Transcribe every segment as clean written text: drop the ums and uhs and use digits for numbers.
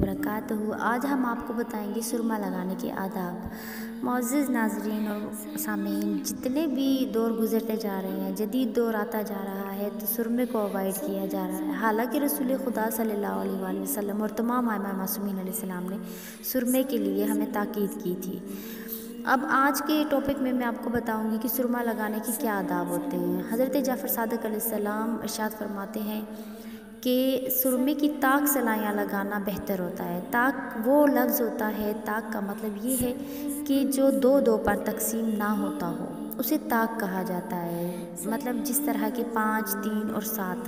वबरकातुहू। आज हम आपको बताएंगे सुरमा लगाने के आदाब। मुअज़्ज़िज़ नाज़रीन और सामीन, जितने भी दौर गुज़रते जा रहे हैं, जदीद दौर आता जा रहा है तो सुरमे को अवॉइड किया जा रहा है। हालांकि रसूल खुदा सल्लल्लाहु अलैहि वसल्लम और तमाम आइमा मासूमीन अलैहिस्सलाम ने सुरमे के लिए हमें ताकीद की थी। अब आज के टॉपिक में मैं आपको बताऊंगी कि सुरमा लगाने के क्या आदाब होते हैं। हज़रत जाफ़र सादिक़ अलैहिस्सलाम इरशाद फरमाते हैं कि सुरमे की ताक सलाइयाँ लगाना बेहतर होता है। ताक वो लफ्ज़ होता है, ताक का मतलब ये है कि जो दो पर तकसीम ना होता हो उसे ताक कहा जाता है। मतलब जिस तरह के 5, 3 और 7,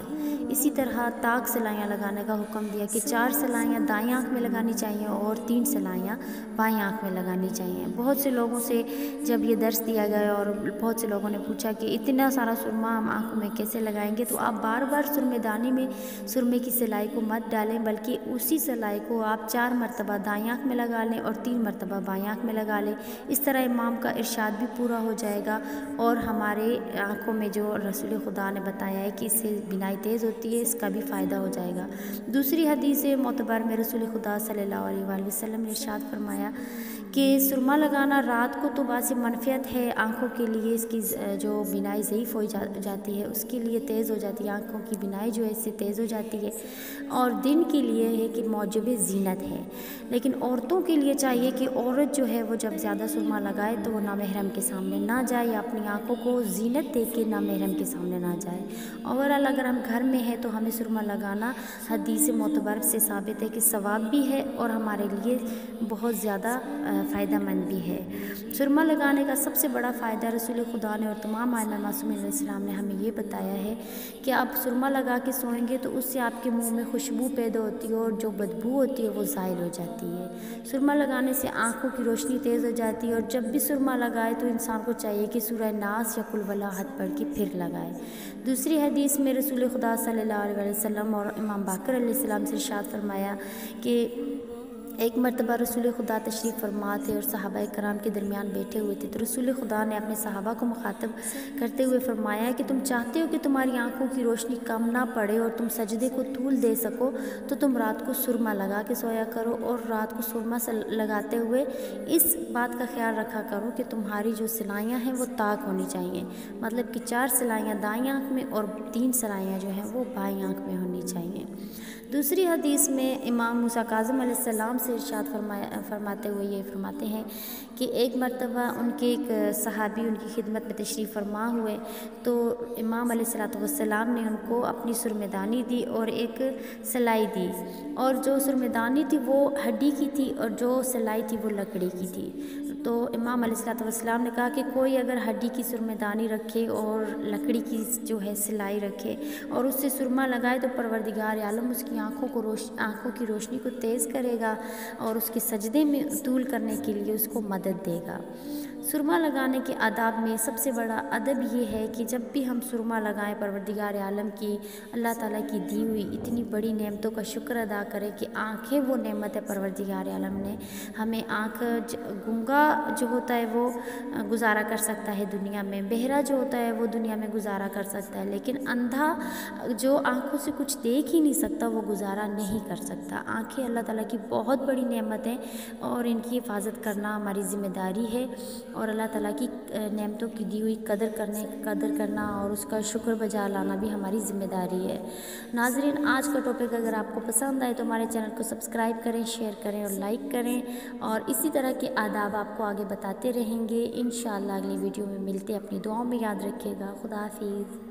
इसी तरह ताक सलाइयाँ लगाने का हुक्म दिया कि 4 सलाइयाँ दाईं आँख में लगानी चाहिए और 3 सलाइयाँ बाईं आँख में लगानी चाहिए। बहुत से लोगों से जब ये दर्स दिया गया और बहुत से लोगों ने पूछा कि इतना सारा सुरमा हम आँखों में कैसे लगाएंगे, तो आप बार बार सुरमेदानी में सुरमे की सिलाई को मत डालें, बल्कि उसी सिलाई को आप 4 मरतबा दाईं आँख में लगा लें और 3 मरतबा बाईं आँख में लगा लें। इस तरह इमाम का इरशाद भी पूरा हो जाएगा और हमारे आँखों में जो रसूल खुदा ने बताया है कि इससे बिनाई तेज़ होती है, इसका भी फ़ायदा हो जाएगा। दूसरी हदीस मोतबर में रसूल खुदा सल्लल्लाहु अलैहि वसल्लम ने इरशाद फरमाया कि सुरमा लगाना रात को तो बासी मनफियत है आँखों के लिए, इसकी जो बिनाई ज़ईफ़ हो जाती है उसके लिए तेज़ हो जाती है, आँखों की बिनाई जो है इससे तेज़ हो जाती है, और दिन के लिए है कि मौजब ज़ीनत है। लेकिन औरतों के लिए चाहिए कि औरत जो है वो जब ज़्यादा सुरमा लगाए तो वो नामहरम के सामने ना जाए या अपनी आँखों को ज़ीनत दे के नामहरम के सामने ना जाए। ओवरऑल अगर हम घर में हैं तो हमें सुरमा लगाना हदीस मोतबर से साबित है कि सवाब भी है और हमारे लिए बहुत ज़्यादा फ़ायदेमंद भी है। सुरमा लगाने का सबसे बड़ा फ़ायदा रसूल खुदा ने और तमाम आइमा मासूमीन अलैहिस्सलाम ने हमें ये बताया है कि आप सुरमा लगा के सोएंगे तो उससे आपके मुंह में खुशबू पैदा होती है और जो बदबू होती है वो ज़ाइल हो जाती है। सुरमा लगाने से आँखों की रोशनी तेज़ हो जाती है और जब भी सुरमा लगाए तो इंसान को चाहिए कि सूरह नास या कुल वल्लाहद पढ़ के फिर लगाए। दूसरी हदीस में रसूल खुदा सल्लल्लाहु अलैहि वसल्लम और इमाम बाकर अलैहिस्सलाम से इरशाद फरमाया कि एक मरतबा रसूल खुदा तशरीफ़ फरमा थे और सहाबा कराम के दरमियान बैठे हुए थे, तो रसूल खुदा ने अपने सहाबा को मुखातब करते हुए फरमाया कि तुम चाहते हो कि तुम्हारी आंखों की रोशनी कम ना पड़े और तुम सजदे को तूल दे सको, तो तुम रात को सुरमा लगा के सोया करो और रात को सुरमा लगाते हुए इस बात का ख्याल रखा करो कि तुम्हारी जो सिलाइयाँ हैं वो ताक होनी चाहिए। मतलब कि 4 सिलाइयाँ दाईं आँख में और 3 सिलाइयाँ जो हैं वो बाईं आँख में होनी चाहिए। दूसरी हदीस में इमाम मूसा काज़िम अलैहिस्सलाम से इरशाद फरमाते हुए ये फरमाते हैं कि एक मरतबा उनके एक सहाबी उनकी खिदमत में तशरीफ़ फरमा हुए, तो इमाम अलैहिस्सलाम ने उनको अपनी सुरमेदानी दी और एक सिलाई दी, और जो सुरमेदानी थी वो हड्डी की थी और जो सिलाई थी वो लकड़ी की थी। तो इमाम अलैहिस्सलाम ने कहा कि कोई अगर हड्डी की सुरमेदानी रखे और लकड़ी की जो है सिलाई रखे और उससे सुरमा लगाए तो परवरदिगार आलम उसकी आँखों की रोशनी को तेज़ करेगा और उसके सजदे में तूल करने के लिए उसको मदद देगा। सुरमा लगाने के आदाब में सबसे बड़ा अदब ये है कि जब भी हम सुरमा लगाएं परवरदिगार आलम की, अल्लाह ताला की दी हुई इतनी बड़ी नेमतों का शुक्र अदा करें कि आँखें वो नेमत है परवरदिगार आलम ने हमें। गूंगा जो होता है वो गुजारा कर सकता है दुनिया में, बहरा जो होता है वो दुनिया में गुजारा कर सकता है, लेकिन अंधा जो आँखों से कुछ देख ही नहीं सकता वो गुजारा नहीं कर सकता। आँखें अल्लाह ताला की बहुत बड़ी नेमत हैं और इनकी हिफाजत करना हमारी ज़िम्मेदारी है और अल्लाह ताला की नेमतों की दी हुई कदर करना और उसका शुक्र बजा लाना भी हमारी ज़िम्मेदारी है। नाज़रीन, आज का टॉपिक अगर आपको पसंद आए तो हमारे चैनल को सब्सक्राइब करें, शेयर करें और लाइक करें और इसी तरह के आदाब आपको आगे बताते रहेंगे। इंशाअल्लाह अगली वीडियो में मिलते हैं। अपनी दुआओं में याद रखिएगा। खुदा हाफिज़।